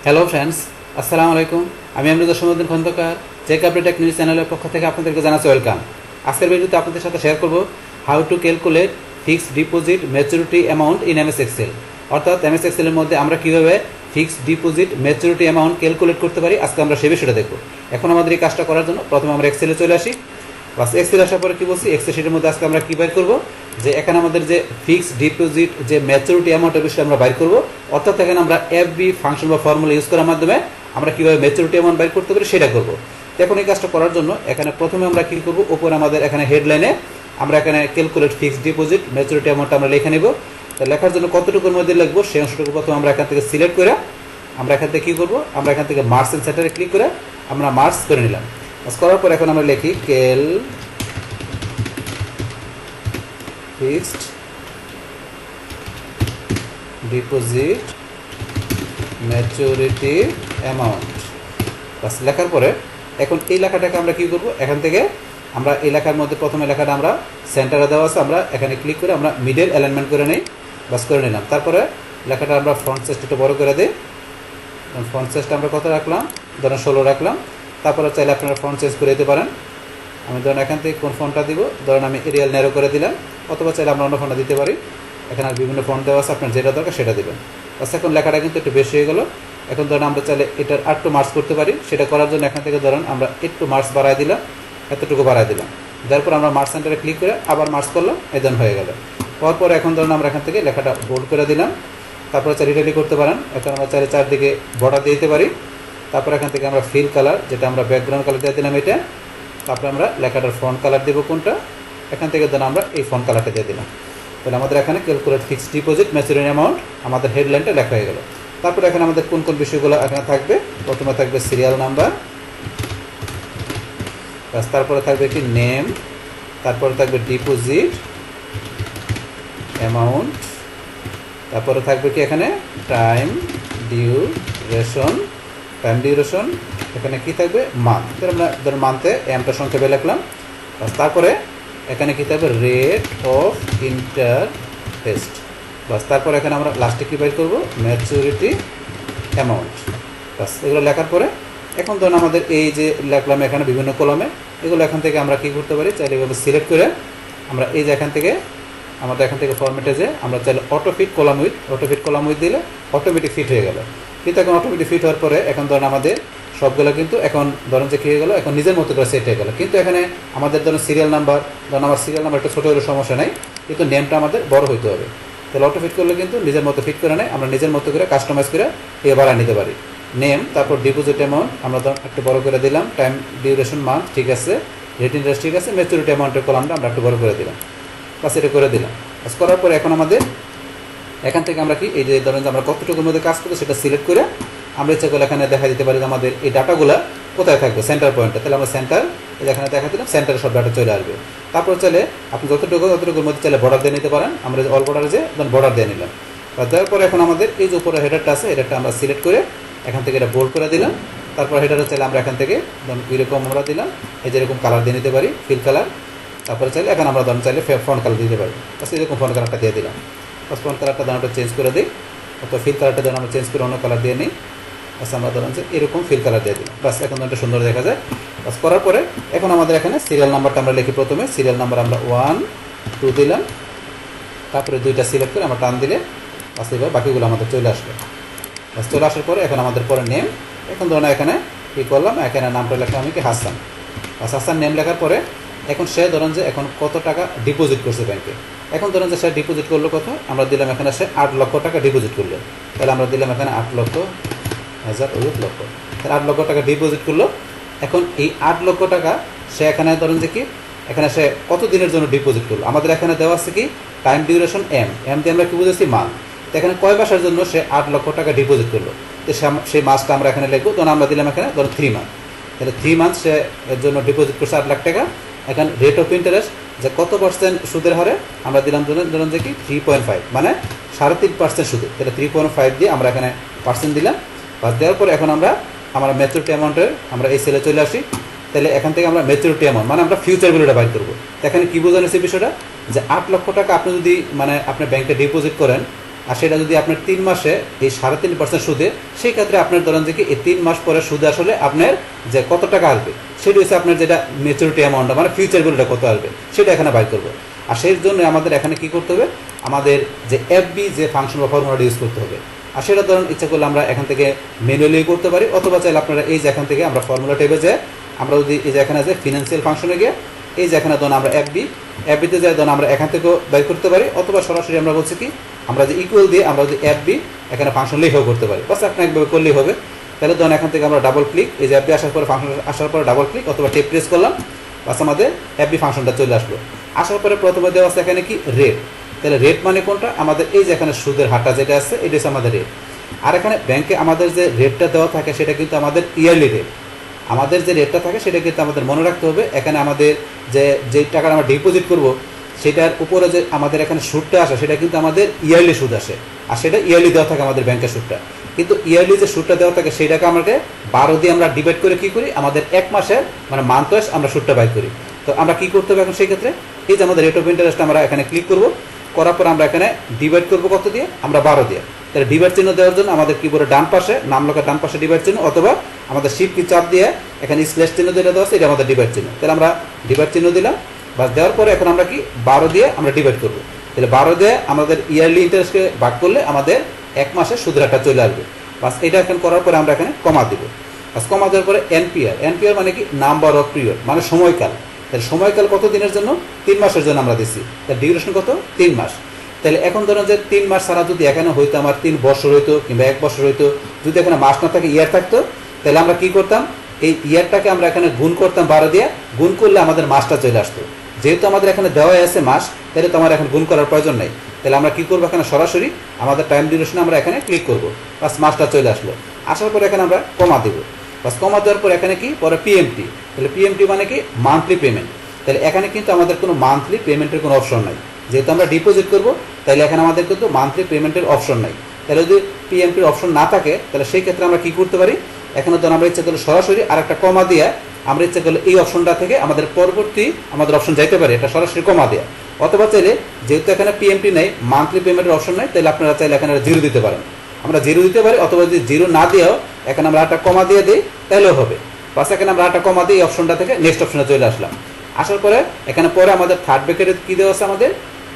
Hello friends, আসসালামু আলাইকুম। আমি আমরুদা Samuddin Khandakar check update tech news চ্যানেলের পক্ষ থেকে আপনাদেরকে জানাচ্ছি ওয়েলকাম। আজকের ভিডিওতে আপনাদের সাথে শেয়ার করব how to calculate fixed deposit maturity amount in MS Excel. অর্থাৎ এমএস এক্সেলের মধ্যে আমরা কীভাবে fixed deposit maturity amount calculate করতে পারি, আজকে আমরা সেই বিষয়টা দেখব। এখন আমাদের এই কাজটা করার জন্য প্রথমে আমরা এক্সেলে চলে আসি। বাস এক্সেল আসার পরে কী বলছি, এক্সেল শিটের মধ্যে আজকে আমরা কী বাইর করবো, যে এখানে আমাদের যে ফিক্সড ডিপোজিট যে ম্যাচুরিটি অ্যামাউন্টের বিষয়ে আমরা বাইর করবো। অর্থাৎ এখানে আমরা এফবি ফাংশন বা ফর্মুলা ইউজ করার মাধ্যমে আমরা কীভাবে ম্যাচুরিটি অ্যামাউন্ট বাইর করতে পারি সেটা করবো। এখন এই কাজটা করার জন্য এখানে প্রথমে আমরা কী করবো, উপরে আমাদের এখানে হেডলাইনে আমরা এখানে ক্যালকুলেট ফিক্সড ডিপোজিট ম্যাচুরিটি অ্যামাউন্টটা আমরা লিখে নেব। তো লেখার জন্য কতটুকুর মধ্যে লিখবো সেই অংশটুকু প্রথমে আমরা এখান থেকে সিলেক্ট করে আমরা এখান থেকে কী করবো, আমরা এখান থেকে মার্কস এন্ড সেন্টারে ক্লিক করে আমরা মার্কস করে নিলাম। করার পর এখন আমরা লিখি ফিক্সড ডিপোজিট ম্যাচুরিটি অ্যামাউন্ট। বাস লেখার পরে এখন এই লেখাটাকে আমরা কী করবো, এখান থেকে আমরা এই লেখার মধ্যে প্রথমে লেখাটা আমরা সেন্টারে দেওয়া আছে, আমরা এখানে ক্লিক করে আমরা মিডল অ্যালাইনমেন্ট করে নিই। বাস করে নিলাম। তারপরে লেখাটা আমরা ফ্রন্ট সাইজটা একটু বড় করে দিই। ফ্রন্ট সাইজটা আমরা কত রাখলাম, ধরেন 16 রাখলাম। তারপরে চাইলে আপনারা ফ্রন্ট সাইজ করে দিতে পারেন। আমি ধরেন এখান থেকে কোন ফন্টটা দিব, ধরেন আমি এরিয়াল ন্যারো করে দিলাম, অথবা চাইলে আমরা অন্য ফন্টটা দিতে পারি। এখানে আর বিভিন্ন ফন্ট দেওয়া আছে, আপনার যেটা দরকার সেটা দেবেন। বাস এখন লেখাটা কিন্তু একটু বেশি হয়ে গেল। এখন ধরেন আমরা চাইলে এটার আরেকটু মার্কস করতে পারি। সেটা করার জন্য এখান থেকে ধরেন আমরা একটু মার্কস বাড়াই দিলাম, এতটুকু বাড়াই দিলাম। তারপর আমরা মার্কস সেন্টারে ক্লিক করে আবার মার্কস করলাম, এদেন হয়ে গেল। পর এখন ধরেন আমরা এখান থেকে লেখাটা বোল্ড করে দিলাম। তারপরে চাইলে ইটালি করতে পারেন। এখন আমরা চাইলে চারদিকে বর্ডার দিয়ে দিতে পারি। তারপর এখান থেকে আমরা ফিল কালার, যেটা আমরা ব্যাকগ্রাউন্ড কালার দিয়ে দিলাম এটা। তারপরে আমরা লেখাটার ফন্ট কালার দেবো কোনটা, এখান থেকে ধরেন আমরা এই ফন্ট কালারটা দিয়ে দিলাম। তাহলে আমাদের এখানে calculate fixed deposit maturity amount আমাদের হেডলাইনটা লেখা হয়ে গেল। তারপরে এখানে আমাদের কোন কোন বিষয়গুলো এখানে থাকবে, প্রথমে থাকবে সিরিয়াল নাম্বার, তারপরে থাকবে কি নেম, তারপরে থাকবে ডিপোজিট অ্যামাউন্ট, তারপরে থাকবে কি এখানে টাইম ডিউরেশন, এখানে কি থাকবে মান্থ, আমরা ধরুন মান্থে এমটা সংক্ষেপে লিখলাম। তারপরে এখানে কি থাকবে রেট অফ ইন্টারেস্ট। বাস তারপরে এখানে আমরা লাস্টে কী বাইর করবো, ম্যাচুরিটি অ্যামাউন্ট। বাস এগুলো লেখার পরে এখন ধরুন আমাদের এই যে লিখলাম এখানে বিভিন্ন কলমে, এগুলো এখান থেকে আমরা কী করতে পারি, চাইলে এগুলো সিলেক্ট করে আমরা এই যে এখান থেকে আমাদের এখান থেকে ফরম্যাটে যে আমরা চাইলে অটো ফিট কলাম উইথ দিলে অটোমেটিক ফিট হয়ে গেল। কিন্তু এখন অটোমেটিক ফিট হওয়ার পরে এখন ধরুন আমাদের সবগুলো কিন্তু এখন ধরুন যে কী হয়ে গেলো, এখন নিজের মতো করে সেট হয়ে গেলো। কিন্তু এখানে আমাদের ধরুন সিরিয়াল নাম্বার, ধরুন আমার সিরিয়াল নাম্বার একটু ছোটো হলে সমস্যা নেই, কিন্তু নেমটা আমাদের বড় হইতে হবে। তাহলে অটো ফিট করলে কিন্তু নিজের মতো ফিট করে নেয়, আমরা নিজের মতো করে কাস্টমাইজ করে বাড়ায় নিতে পারি। নেম, তারপর ডিপোজিট অ্যামাউন্ট আমরা ধরুন একটু বড় করে দিলাম, টাইম ডিউরেশন মান্থ ঠিক আছে, রেট ইন্টারেস্ট ঠিক আছে, ম্যাচুরিটি অ্যামাউন্টের কলামটা আমরা একটু বড় করে দিলাম। বাস এটা করে দিলাম। বাস করার পরে এখন আমাদের এখান থেকে আমরা কি এই যে ধরেন যে আমরা কতটুকুর মধ্যে কাজ করবো সেটা সিলেক্ট করে আমরা ইচ্ছা করলে এখানে দেখা দিতে পারি যে আমাদের এই ডাটাগুলো কোথায় থাকবে, সেন্টার পয়েন্টে। তাহলে আমরা সেন্টার এখানে দেখা দিলাম, সেন্টারে সব ডাটা চলে আসবে। তারপর চাইলে আপনি ততটুকুর মধ্যে চাইলে বর্ডার দিয়ে নিতে পারেন। আমরা অল বর্ডারে যে বর্ডার দিয়ে নিলাম। বা দেওয়ার পরে এখন আমাদের এই যে উপরে হেডারটা আছে, হেডারটা আমরা সিলেক্ট করে এখান থেকে এটা বোল্ড করে দিলাম। তারপর হেডারে চাইলে আমরা এখান থেকে এরকম আমরা দিলাম, এই যে এরকম কালার দিয়ে নিতে পারি, ফিল কালার। তারপরে চাইলে এখন আমরা ধরুন চাইলে ফন্ট কালার দিতে পারি। বাস এরকম ফন্ট কালারটা দিয়ে দিলাম। বাস ফন্ট কালারটা দানাটা চেঞ্জ করে দিই, অথবা ফিল কালারটা যেন আমরা চেঞ্জ করে অন্য কালার দিয়ে নিই। বাস আমরা ধরুন যে এরকম ফিল কালার দিয়ে দিলাম। বাস এখন একটা সুন্দর দেখা যায়। বাস করার পরে এখন আমাদের এখানে সিরিয়াল নাম্বারটা আমরা লিখি, প্রথমে সিরিয়াল নাম্বার আমরা 1 2 দিলাম, তারপরে 2টা সিলেক্ট করে আমরা টান দিলে বাস এবার বাকিগুলো আমাদের চলে আসবে। বাস চলে আসার পরে এখন আমাদের পরে নেম, এখন ধরুন এখানে কী করলাম, এখানে নামটা লেখা আমি কি হাসান। বাস হাসান নেম লেখার পরে এখন সে ধরেন যে এখন কত টাকা ডিপোজিট করছে ব্যাংকে। এখন ধরেন যে সে ডিপোজিট করলো কত, আমরা দিলাম এখানে সে 8 লক্ষ টাকা ডিপোজিট করলো। তাহলে আমরা দিলাম এখানে 8 লক্ষ হাজার 8 লক্ষ, তাহলে 8 লক্ষ টাকা ডিপোজিট করলো। এখন এই 8 লক্ষ টাকা সে এখানে ধরেন যে কি এখানে সে কত দিনের জন্য ডিপোজিট করলো, আমাদের এখানে দেওয়া আছে কি টাইম ডিউরেশন এম দিয়ে আমরা কী বুঝেছি মান্থ। তো এখানে কয় মাসের জন্য সে 8 লক্ষ টাকা ডিপোজিট করলো, তো সেই মাসটা আমরা এখানে লিখবো। তখন আমরা দিলাম এখানে ধরুন 3 মান্থ, তাহলে 3 মান্থ সে এর জন্য ডিপোজিট করছে 8 লাখ টাকা। এখন রেট অফ ইন্টারেস্ট যে কত পার্সেন্ট সুদের হারে আমরা দিলাম ধরুন যে কি 3.5, মানে 3.5% সুদে। তাহলে 3.5 দিয়ে আমরা এখানে পার্সেন্ট দিলাম। বাস দেওয়ার পরে এখন আমরা ম্যাচুরিটি অ্যামাউন্টের আমরা এই সেলে চলে আসি। তাহলে এখান থেকে আমরা ম্যাচুরিটি অ্যামাউন্ট মানে আমরা ফিউচার ভ্যালুটা বাইর করবো। এখানে কী বোঝানো হচ্ছে বিষয়টা, যে 8 লক্ষ টাকা আপনি যদি মানে আপনি ব্যাংকে ডিপোজিট করেন, আর সেটা যদি আপনার 3 মাসে এই 3.5% সুদে, সেই ক্ষেত্রে আপনার ধরেন যে কি এই 3 মাস পরে সুদ আসলে আপনার যে কত টাকা আসবে সেটা হচ্ছে আপনার যেটা ম্যাচুরিটি অ্যামাউন্টটা মানে ফিউচার ভ্যালুটা কত আসবে সেটা এখানে বাই করবো। আর সেই জন্য আমাদের এখানে কি করতে হবে, আমাদের যে এফবি যে ফাংশন বা ফর্মুলাটা ইউজ করতে হবে। আর সেটা ধরুন ইচ্ছা করলে আমরা এখান থেকে ম্যানুয়ালি করতে পারি, অথবা চাইলে আপনারা এই যে এখান থেকে আমরা ফর্মুলা টেবে যে আমরা যদি এই যে এখানে যে ফিনান্সিয়াল ফাংশনে গিয়ে এই যে এখানে ধরুন আমরা এফবিতে যাই ধরুন আমরা এখান থেকেও বাই করতে পারি, অথবা সরাসরি আমরা বলছি কি আমরা যে ইকুয়াল দিয়ে আমরা যদি এফবি এখানে ফাংশন লিখেও করতে পারি, বাস আপনি একভাবে করলেই হবে। তাহলে ধরুন এখান থেকে আমরা ডাবল ক্লিক এই যে এফবি আসার পরে ফাংশন আসার পরে ডাবল ক্লিক অথবা টেপ প্রেস করলাম, বাস আমাদের এফবি ফাংশনটা চলে আসলো। আসার পরে প্রথমে দেওয়া আছে এখানে কি রেট, তাহলে রেট মানে কোনটা, আমাদের এই যে এখানে সুদের হারটা যেটা আছে এটা হচ্ছে আমাদের রেট। আর এখানে ব্যাংকে আমাদের যে রেটটা দেওয়া থাকে সেটা কিন্তু আমাদের ইয়ারলি রেট, আমাদের যে রেটটা থাকে সেটা কিন্তু আমাদের মনে রাখতে হবে। এখানে আমাদের যে টাকাটা আমরা ডিপোজিট করব সেটার উপরে যে আমাদের এখানে সুদটা আসে সেটা কিন্তু আমাদের ইয়ারলি সুদ আসে, আর সেটা ইয়ারলি দেওয়া থাকে আমাদের ব্যাংকের সুদটা। কিন্তু ইয়ারলি যে সুদটা দেওয়া থাকে সেইটাকে আমাকে 12 দিয়ে আমরা ডিভাইড করে কি করি, আমাদের 1 মাসের মানে মান্থ ওয়াইজ আমরা সুদটা বাই করি। তো আমরা কি করতে হবে এখন সেই ক্ষেত্রে, এই যে আমাদের রেট অফ ইন্টারেস্ট আমরা এখানে ক্লিক করব, করার পর আমরা এখানে ডিভাইড করব কত দিয়ে, আমরা 12 দিয়ে। তাহলে ডিভাইড চিহ্ন দেওয়ার জন্য আমাদের কিবোর্ডে ডান পাশে নাম লেখার ডান পাশে ডিভাইড চিহ্ন, অথবা আমাদের শিফট কি চাপ দিয়ে এখানে স্ল্যাশ চিহ্ন যেটা দেওয়া আছে এটা আমাদের ডিভাইড চিহ্ন। তাহলে আমরা ডিভাইড চিহ্ন দিলাম, বাস দেওয়ার পরে এখন আমরা কি 12 দিয়ে আমরা ডিভাইড করব। তাহলে 12 দিয়ে আমাদের ইয়ারলি ইন্টারেস্টকে ভাগ করলে আমাদের 1 মাসের সুদের হারটা চলে আসবে। বাস এটা এখন করার পরে আমরা এখানে কমা দিব, বাস কমা দেওয়ার পরে এনপিআর মানে কি নাম্বার অফ পিরিয়ড মানে সময়কাল। তাহলে সময়কাল কত দিনের জন্য, 3 মাসের জন্য আমরা দিচ্ছি, তার ডিউরেশন কত 3 মাস। তাহলে এখন ধরুন যে 3 মাস ছাড়া যদি এখানে হয়তো আমার 3 বছর হইতো কিংবা 1 বছর হইতো, যদি এখানে মাস না থাকে ইয়ার থাকতো, তাহলে আমরা কি করতাম, এই ইয়ারটাকে আমরা এখানে গুণ করতাম 12 দিয়ে, গুণ করলে আমাদের মাসটা চলে আসতো। যেহেতু আমাদের এখানে দেওয়া আছে মাস, তাহলে তো আমার এখন গুণ করার প্রয়োজন নেই। তাহলে আমরা কি করবো, এখানে সরাসরি আমাদের টাইম ডিউরেশনে আমরা এখানে ক্লিক করবো, বাস মাসটা চলে আসলো। আসার পরে এখানে আমরা কমা দেবো, বাস কমা দেওয়ার পর এখানে কি পরে পিএমটি। তাহলে পিএমটি মানে কি মান্থলি পেমেন্ট। তাহলে এখানে কিন্তু আমাদের কোনো মান্থলি পেমেন্টের কোনো অপশন নাই, যেহেতু আমরা ডিপোজিট করবো তাহলে এখানে আমাদের কিন্তু মান্থলি পেমেন্টের অপশন নাই। তাহলে যদি পিএমটির অপশন না থাকে তাহলে সেই ক্ষেত্রে আমরা কি করতে পারি, এখানে ধরুন আমরা ইচ্ছা করলে সরাসরি আর একটা কমা দিয়ে আমরা ইচ্ছা করলে এই অপশনটা থেকে আমাদের পরবর্তী আমাদের অপশন যাইতে পারি, এটা সরাসরি কমা দেওয়া। অথবা চাইলে যেহেতু এখানে পিএমটি নেই, মান্থলি পেমেন্টের অপশন নাই, তাহলে আপনারা চাইলে এখানে 0 দিতে পারেন, আমরা 0 দিতে পারি। অথবা যদি 0 না দিয়েও এখানে আমরা একটা কমা দিয়ে দিই তাহলেও হবে, বাস এখানে আমরা একটা কমা দিয়ে এই অপশনটা থেকে নেক্সট অপশনে চলে আসলাম। আসার পরে এখানে পরে আমাদের থার্ড ব্র্যাকেটে কি দেওয়া আছে, আমাদের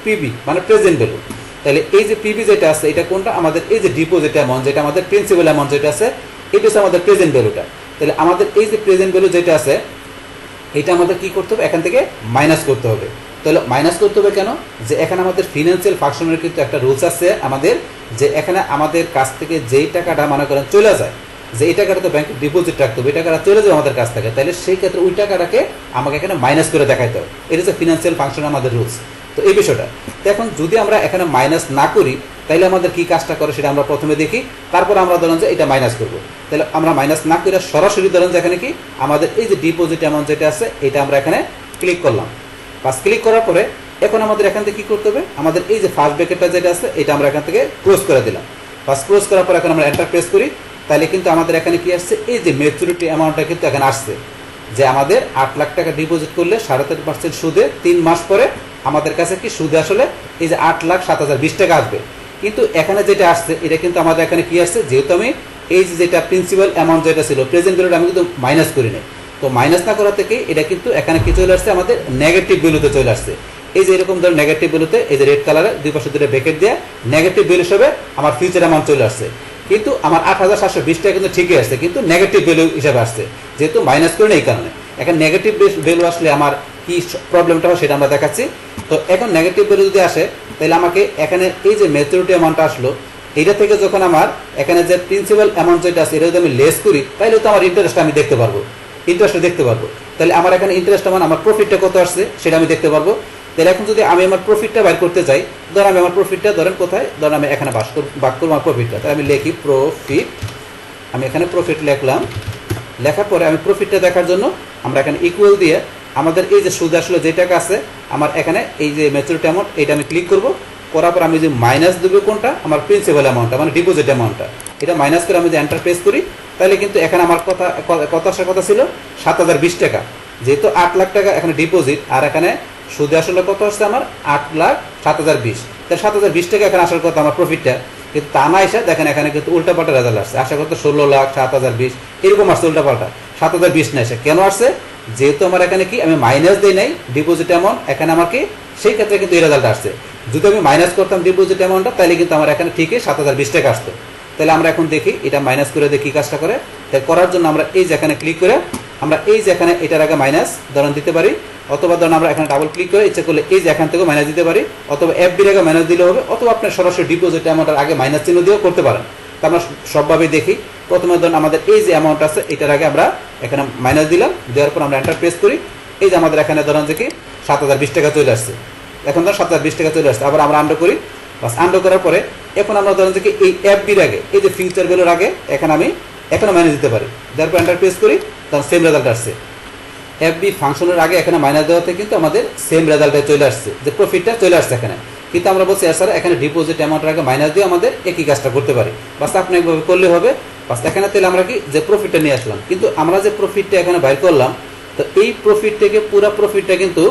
পিবি মানে প্রেজেন্ট ভ্যালু। তাহলে এই যে পিবি যেটা আছে এটা কোনটা, আমাদের এই যে ডিপোজিট অ্যামাউন্ট যেটা আমাদের প্রিন্সিপাল অ্যামাউন্ট যেটা আছে এটা হচ্ছে আমাদের প্রেজেন্ট ভ্যালুটা। তাহলে আমাদের এই যে প্রেজেন্ট ভ্যালু যেটা আছে এটা আমাদের কি করতে হবে, এখান থেকে মাইনাস করতে হবে। তাহলে মাইনাস করতে হবে কেন, যে এখানে আমাদের ফিনান্সিয়াল ফাংশনের কিন্তু একটা রুলস আছে আমাদের, যে এখানে আমাদের কাছ থেকে যেই টাকাটা মনে করেন চলে যায়, যে এই টাকাটা তো ব্যাংকে ডিপোজিট রাখতে হবে, এই টাকাটা চলে যাবে আমাদের কাছ থেকে, তাহলে সেই ক্ষেত্রে ওই টাকাটাকে আমাকে এখানে মাইনাস করে দেখাইতে হবে। এটা হচ্ছে ফিনান্সিয়াল ফাংশনের আমাদের রুলস। তো এই বিষয়টা তো এখন যদি আমরা এখানে মাইনাস না করি তাহলে আমাদের কি কাজটা করে সেটা আমরা প্রথমে দেখি, তারপর আমরা ধরেন যে এটা মাইনাস করবো। তাহলে আমরা মাইনাস না করে সরাসরি ধরেন যে এখানে কি আমাদের এই যে ডিপোজিট অ্যামাউন্ট যেটা আছে এটা আমরা এখানে ক্লিক করলাম, বাস ক্লিক করার পরে এখন আমাদের এখান থেকে কি করতে হবে, আমাদের এই যে ফার্স্ট ব্র্যাকেটটা যেটা আছে এটা আমরা এখান থেকে ক্লোজ করে দিলাম। বাস ক্লোজ করার পর এখন আমরা এন্টার প্রেস করি, তাহলে কিন্তু আমাদের এখানে কি আসছে, এই যে ম্যাচুরিটি অ্যামাউন্টটা কিন্তু এখানে আসছে, যে আমাদের 8 লাখ টাকা ডিপোজিট করলে 3.5% সুদে 3 মাস পরে আমাদের কাছে কি সুদে আসলে এই যে 8,07,020 টাকা আসবে। কিন্তু এখানে যেটা আসছে এটা কিন্তু আমাদের এখানে কি আসছে, যেহেতু আমি এই যে যেটা প্রিন্সিপাল অ্যামাউন্ট যেটা ছিল প্রেজেন্ট ভ্যালুটা আমি কিন্তু মাইনাস করি নাই, তো মাইনাস না করা থেকে এটা কিন্তু এখানে কি চলে আসছে, আমাদের নেগেটিভ ভ্যালুতে চলে আসছে। এই যে এরকম ধর নেগেটিভ ভ্যালুতে এই যে রেড কালারে দুই পাশে দুটো ব্র্যাকেট দিয়ে নেগেটিভ ভ্যালু হিসেবে আমার ফিউচার অ্যামাউন্ট চলে আসছে। কিন্তু আমার 8,720 টাকা কিন্তু ঠিকই আসছে, কিন্তু নেগেটিভ ভ্যালু হিসেবে আসছে, যেহেতু মাইনাস করে এই কারণে। এখন নেগেটিভ ভ্যালু আসলে আমার কি প্রবলেমটা হয় সেটা আমরা দেখাচ্ছি। তো এখন নেগেটিভ ভ্যালু যদি আসে তাহলে আমাকে এখানে এই যে ম্যাচুরিটি অ্যামাউন্টটা আসলো এটা থেকে যখন আমার এখানে যে প্রিন্সিপাল অ্যামাউন্ট যেটা আছে এটা যদি আমি লেস করি তাহলে তো আমার ইন্টারেস্টটা আমি দেখতে পারবো, ইন্টারেস্টটা দেখতে পারবো। তাহলে আমার এখানে ইন্টারেস্ট মানে আমার প্রফিটটা কত আসছে সেটা আমি দেখতে পারবো। তাহলে এখন যদি আমি আমার প্রফিটটা বাইর করতে চাই, ধরেন আমি আমার প্রফিটটা ধরেন কোথায়, ধরেন আমি এখানে বাদ করবো আমার প্রফিটটা, তাহলে আমি লিখি প্রফিট, আমি এখানে প্রফিট লিখলাম। লেখার পরে আমি প্রফিটটা দেখার জন্য আমরা এখানে ইকুয়াল দিয়ে আমাদের এই যে সুদ আসলে যে টাকা আছে আমার এখানে এই যে ম্যাচুরিটি অ্যামাউন্ট এটা আমি ক্লিক করবো, করার পর আমি যদি মাইনাস দেবো কোনটা, আমার প্রিন্সিপাল অ্যামাউন্টটা মানে ডিপোজিট অ্যামাউন্টটা, এটা মাইনাস করে আমি যদি এন্টার প্রেস করি তাহলে কিন্তু এখানে আমার কত আসার কথা ছিল 7,020 টাকা, যেহেতু 8 লাখ টাকা এখানে ডিপোজিট আর এখানে সুদে আসলে কত আসছে আমার 8,07,020, তাহলে 7,020 টাকা এখানে আসার কথা আমার প্রফিটটা, কিন্তু তা না এসে দেখেন এখানে কিন্তু উল্টাপাল্টা রেজাল্ট আসছে। আশা করতে 16 লাখ 7,020 এরকম আসছে উল্টাপাল্টা, 7,020 না এসে কেন আসছে? যেহেতু আমার এখানে কি আমি মাইনাস দিই নাই ডিপোজিট অ্যামাউন্ট, এখানে আমার কি সেই ক্ষেত্রে কিন্তু এই রেজাল্ট আসছে। যদি আমি মাইনাস করতাম ডিপোজিট অ্যামাউন্টটা তাহলে কিন্তু আমার এখানে ঠিকই 7,020 টাকা আসতো। তাহলে আমরা এখন দেখি এটা মাইনাস করে দেখি কাজটা করে। তাই করার জন্য আমরা এই যে এখানে ক্লিক করে আমরা এই যে এখানে এটার আগে মাইনাস ধরুন দিতে পারি, অথবা ধরুন আমরা এখানে ডাবল ক্লিক করে ইচ্ছা করলে এই যে এখান থেকে মাইনাস দিতে পারি, অথবা এফবির আগে মাইনাস দিলে হবে, অথবা আপনার সরাসরি ডিপোজিট অ্যামাউন্টের আগে মাইনাস চিহ্ন দিয়েও করতে পারেন। তো আমরা সবভাবেই দেখি। প্রথমে ধরুন আমাদের এই যে অ্যামাউন্ট আছে এটার আগে আমরা এখানে মাইনাস দিলাম, দেওয়ার পর আমরা এন্টার প্রেস করি। এই যে আমাদের এখানে ধরুন যে কি 7,020 টাকা চলে আসছে। এখন ধরুন 7,020 টাকা চলে আসছে, আবার আমরা আন্ডো করি। বাস আন্ডো করার পরে এখন আমরা ধরুন যে কি এই এফবির আগে এই যে ফিউচার ভ্যালুর আগে এখানে আমি এখনো মাইনাস দিতে পারি, দেওয়ার পর এন্টার প্রেস করি, তখন সেম রেজাল্ট আসছে। এফবি ফাংশনের আগে এখানে মাইনাস দেওয়াতে কিন্তু আমাদের সেম রেজাল্টে চলে আসছে, যে প্রফিটটা চলে আসছে এখানে। কিন্তু আমরা বলছি স্যার এখানে ডিপোজিট অ্যামাউন্টের আগে মাইনাস দিয়ে আমাদের একই কাজটা করতে পারি। বাস আপনি একভাবে করলে হবে। বাস এখানে তাহলে আমরা কি যে প্রফিটটা নিয়ে আসলাম, কিন্তু আমরা যে প্রফিটটা এখানে বাইর করলাম, তো এই প্রফিট থেকে পুরো প্রফিটটা কিন্তু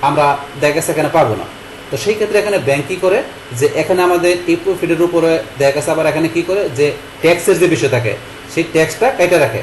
আমরা দেখা গেছে এখানে পাবো না। তো সেই ক্ষেত্রে এখানে ব্যাংক কী করে, যে এখানে আমাদের এই প্রফিটের উপরে দেখা গেছে আবার এখানে কী করে, যে ট্যাক্সের যে বিষয় থাকে সেই ট্যাক্সটা কেটে রাখে।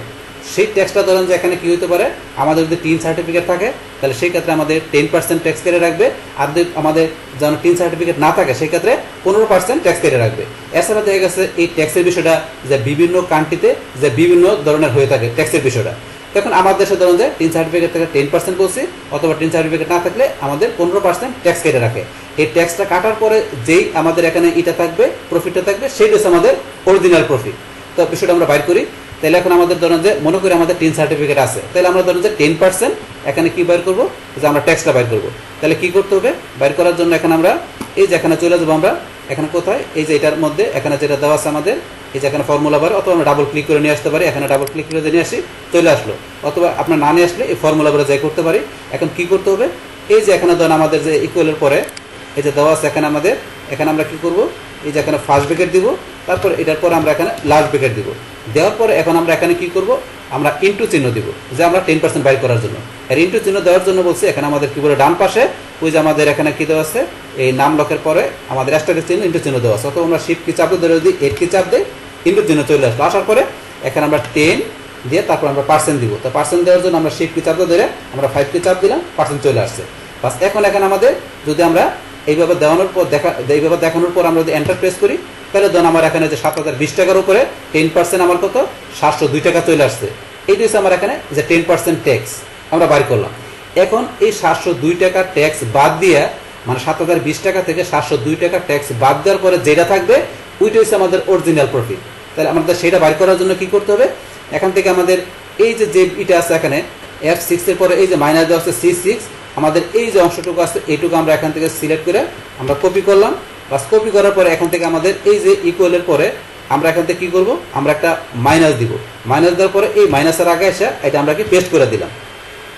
সেই ট্যাক্সটা ধরেন যে এখানে কী হতে পারে, আমাদের যদি টিন সার্টিফিকেট থাকে তাহলে সেই ক্ষেত্রে আমাদের 10% ট্যাক্স কেটে রাখবে, আর যদি আমাদের যেন টিন সার্টিফিকেট না থাকে সেই ক্ষেত্রে 15% ট্যাক্স কেটে রাখবে। এছাড়া দেখা গেছে এই ট্যাক্সের বিষয়টা যে বিভিন্ন কান্ট্রিতে যে বিভিন্ন ধরনের হয়ে থাকে ট্যাক্সের বিষয়টা। এখন আমাদের দেশে ধরুন যে টিন সার্টিফিকেট থেকে 10% বলছি, অথবা টিন সার্টিফিকেট না থাকলে আমাদের 15% ট্যাক্স কেটে রাখে। এই ট্যাক্সটা কাটার পরে যেই আমাদের এখানে এটা থাকবে প্রফিটটা থাকবে, সেইটা হচ্ছে আমাদের অরিজিনাল প্রফিট। তো বিষয়টা আমরা বাইর করি। তাহলে এখন আমাদের ধরুন যে মনে করি আমাদের টিন সার্টিফিকেট আছে, তাহলে আমরা ধরুন যে 10% এখানে কি বাইর করবো, যে আমরা ট্যাক্সটা বাইর করবো। তাহলে কি করতে হবে, বাইর করার জন্য এখানে আমরা এই যে এখানে চলে যাবো, আমরা এখানে কোথায় এই যে এটার মধ্যে এখানে যেটা দেওয়া আছে আমাদের এই যে এখানে ফর্মুলা বার, অথবা আমরা ডাবল ক্লিক করে নিয়ে আসতে পারি। এখানে ডাবল ক্লিক করে নিয়ে আসি, চলে আসলো। অথবা আপনার না নিয়ে আসলে এই ফর্মুলা বারে যাই করতে পারি। এখন কি করতে হবে, এই যে এখানে ধরুন আমাদের যে ইকুয়ালের পরে এই যে দেওয়া আছে এখানে আমাদের, এখানে আমরা কি করব, এই যে এখানে ফার্স্ট ব্র্যাকেট দিব, তারপর এটার পরে আমরা এখানে লাস্ট ব্র্যাকেট দিব। দেওয়ার পরে এখন আমরা এখানে কি করব, আমরা ইনটু চিহ্ন দিব, যে আমরা 10% বাইর করার জন্য। আর ইনটু চিহ্ন দেওয়ার জন্য বলছি এখানে আমাদের কি বলে ডান পাশে ওই যে আমাদের এখানে কি দেওয়া আছে, এই নাম লকের পরে আমাদের অ্যাস্টারিস্ক চিহ্ন ইনটু চিহ্ন দেওয়া আছে। অথবা আমরা শিফট কি চাপ ধরে যদি 8 কি চাপ দেই, ইনটু চিহ্ন চলে আসলো। আসার পরে এখানে আমরা 10 দিয়ে তারপর আমরা পার্সেন্ট দিব। তো পার্সেন্ট দেওয়ার জন্য আমরা শিফট কি চাপ ধরে আমরা 5 কি চাপ দিলাম, পার্সেন্ট চলে আসছে। বাস এখন এখানে আমাদের যদি আমরা এইভাবে দেওয়ানোর পর এইভাবে দেখানোর পর আমরা যদি এন্টার প্রেস করি, তাহলে ধরুন আমার এখানে যে 7,020 টাকার উপরে 10% আমার কত 702 টাকা চলে আসছে। এইটা হচ্ছে আমার এখানে যে 10% ট্যাক্স আমরা বাইর করলাম। এখন এই 702 টাকা ট্যাক্স বাদ দিয়ে, মানে 7,020 টাকা থেকে 702 টাকা ট্যাক্স বাদ দেওয়ার পরে যেটা থাকবে ওইটা হচ্ছে আমাদের অরিজিনাল প্রফিট। তাহলে আমাদের সেটা বাইর করার জন্য কি করতে হবে, এখান থেকে আমাদের এই যে এটা আছে এখানে F6 এর পরে এই যে মাইনাস দেওয়া আছে C6, আমাদের এই যে অংশটুকু আছে এইটুকু আমরা এখান থেকে সিলেক্ট করে আমরা কপি করলাম। বাস কপি করার পরে এখান থেকে আমাদের এই যে ইকুয়ালের পরে আমরা এখান থেকে কী করবো, আমরা একটা মাইনাস দিব। মাইনাস দেওয়ার পরে এই মাইনাসের আগে এসে এটা আমরা কি পেস্ট করে দিলাম,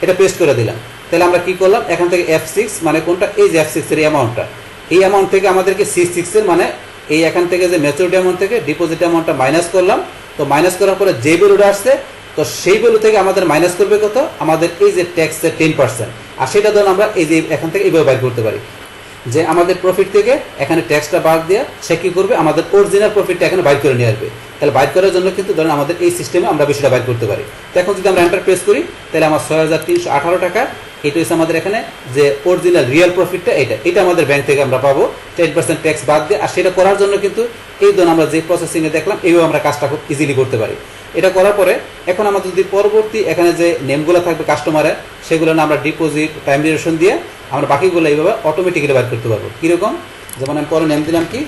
এটা পেস্ট করে দিলাম। তাহলে আমরা কি করলাম, এখান থেকে F6 মানে কোনটা, এই যে F6 এর অ্যামাউন্টটা, এই অ্যামাউন্ট থেকে আমাদেরকে C6 এর মানে এই এখান থেকে যে ম্যাচুরিটি অ্যামাউন্ট থেকে ডিপোজিট অ্যামাউন্টটা মাইনাস করলাম। তো মাইনাস করার পরে যে ভ্যালুটা আসছে, তো সেই ভ্যালু থেকে আমাদের মাইনাস করবে কত, আমাদের এই যে ট্যাক্সের 10%। আর সেটা ধরুন আমরা এই যে এখান থেকে এইভাবে বাইর করতে পারি, যে আমাদের প্রফিট থেকে এখানে ট্যাক্সটা বাদ দিয়ে সে কী করবে, আমাদের অরিজিনাল প্রফিটটা এখানে বাইর করে নিয়ে আসবে। তাহলে বাইর করার জন্য কিন্তু ধরুন আমাদের এই সিস্টেমে আমরা বিষয়টা বাইর করতে পারি। তো এখন যদি আমরা এন্টার প্রেস করি, তাহলে আমার 6,318 টাকা এটা হচ্ছে আমাদের এখানে যে অরিজিনাল রিয়েল প্রফিটটা, এটা আমাদের ব্যাংক থেকে আমরা পাবো 10% ট্যাক্স বাদ দিয়ে। আর সেটা করার জন্য কিন্তু এই ধরুন আমরা যে প্রসেসিংয়ে দেখলাম এইভাবে আমরা কাজটা খুব ইজিলি করতে পারি। এটা করার পরে এখন আমাদের যদি পরবর্তী এখানে যে নেমগুলো থাকবে কাস্টমারের, সেগুলো না আমরা ডিপোজিট টাইম ডিউরেশন দিয়ে আমরা বাকিগুলো এইভাবে অটোমেটিক্যালি বাইর করতে পারবো। কীরকম, যেমন আমি পরে নেম দিলাম কি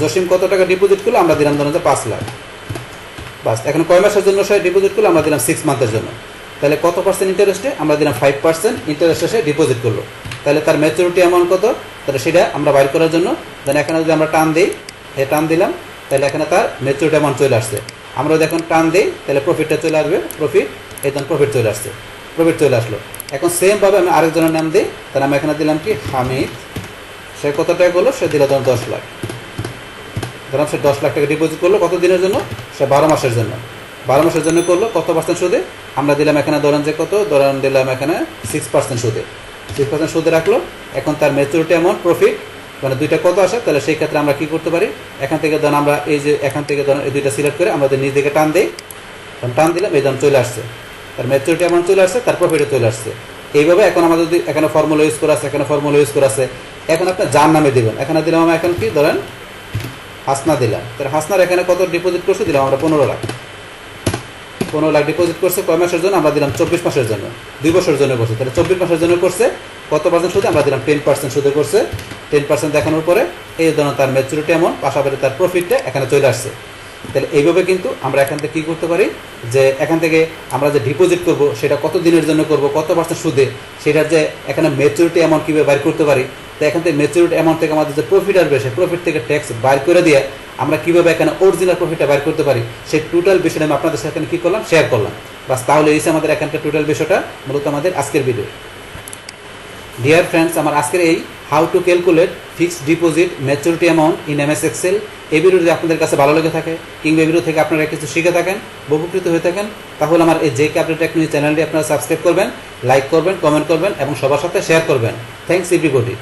জসিম কত টাকা ডিপোজিট করলো, আমরা দিলাম ধরুন যে 5 লাখ। বাস এখন কয় মাসের জন্য সে ডিপোজিট করলো, আমরা দিলাম 6 মান্থের জন্য। তাহলে কত পার্সেন্ট ইন্টারেস্টে, আমরা দিলাম 5% ইন্টারেস্টে সে ডিপোজিট করলো। তাহলে তার ম্যাচুরিটি অ্যামাউন্ট কত, তাহলে সেটা আমরা বাইর করার জন্য দেন এখানে যদি আমরা টান দিই, টান দিলাম, তাহলে এখানে তার ম্যাচুরিটি অ্যামাউন্ট চলে আসছে। আমরা যদি এখন টান দিই তাহলে প্রফিটটা চলে আসবে, প্রফিট এই তখন প্রফিট চলে আসছে, প্রফিট চলে আসলো। এখন সেমভাবে আমি আরেকজনের নাম দিই, তাহলে আমি এখানে দিলাম কি হামিদ, সে কত টাকা করলো, সে দিল ধরুন 10 লাখ। ধরুন সে 10 লাখ টাকা ডিপোজিট করলো কত দিনের জন্য, সে 12 মাসের জন্য। 12 মাসের জন্য করলো কত পার্সেন্ট সুদে, আমরা দিলাম এখানে ধরেন যে কত, ধরেন দিলাম এখানে 6% সুদে, 6% সুদে রাখলো। এখন তার ম্যাচুরিটি অ্যামাউন্ট প্রফিট মানে দুইটা কত আসে, তাহলে সেই ক্ষেত্রে আমরা কি করতে পারি, এখান থেকে ধরুন আমরা এই যে এখান থেকে ধরুন এই দুইটা সিলেক্ট করে আমাদের নিজ দিকে টান দিই, টান দিলাম এই ধরুন চলে আসছে, তার ম্যাচুরিটি অ্যামাউন্ট চলে আসছে, তার প্রফিটে চলে আসছে। এইভাবে এখন আমাদের যদি এখানে ফর্মুলা ইউজ করা আছে, এখানে ফর্মুলা ইউজ করা আছে, এখন আপনার যার নামে দেবেন, এখানে দিলাম আমরা এখন কি ধরেন হাসনা দিলাম, তাহলে হাসনার এখানে কত ডিপোজিট করছে দিলাম আমরা 15 লাখ, 15 লাখ ডিপোজিট করছে কয় মাসের জন্য, আমরা দিলাম 24 মাসের জন্য, 2 বছরের জন্য করছে, তাহলে 24 মাসের জন্য করছে কত পার্সেন্ট সুদে, আমরা দিলাম 10% সুদে করছে। 10% দেখানোর পরে এই ধরনের তার ম্যাচুরিটি এমন পাশাপাশি তার প্রফিটটা এখানে চলে আসছে। তাহলে এইভাবে কিন্তু আমরা এখান থেকে কী করতে পারি, যে এখান থেকে আমরা যে ডিপোজিট করব সেটা কত দিনের জন্য করব, কত পার্সেন্ট সুদে, সেটার যে এখানে ম্যাচুরিটি অ্যামাউন্ট কীভাবে বাইর করতে পারি, তো এখান থেকে ম্যাচুরিটি অ্যামাউন্ট থেকে আমাদের যে প্রফিট আসবে সেই প্রফিট থেকে ট্যাক্স বাইর করে দিয়ে আমরা কীভাবে এখানে অরিজিনাল প্রফিটটা বাইর করতে পারি, সেই টোটাল বিষয়টা আমি আপনাদের সাথে কী করলাম, শেয়ার করলাম। বাস তাহলে এই আমাদের এখানকার টোটাল বিষয়টা মূলত আমাদের আজকের ভিডিও। ডিয়ার ফ্রেন্ডস, আমার আজকের এই how to calculate fixed deposit maturity amount in MS Excel এই ভিডিও যদি আপনাদের কাছে ভালো লেগে থাকে কিংবা এই ভিডিও থেকে আপনারা কিছু শিখে থাকেন, উপকৃত হয়ে থাকেন, তাহলে আমার এই জেকে আপডেট টেকনোলজি চ্যানেলটি আপনারা সাবস্ক্রাইব করবেন, লাইক করবেন, কমেন্ট করবেন এবং সবার সাথে শেয়ার করবেন। Thanks everybody.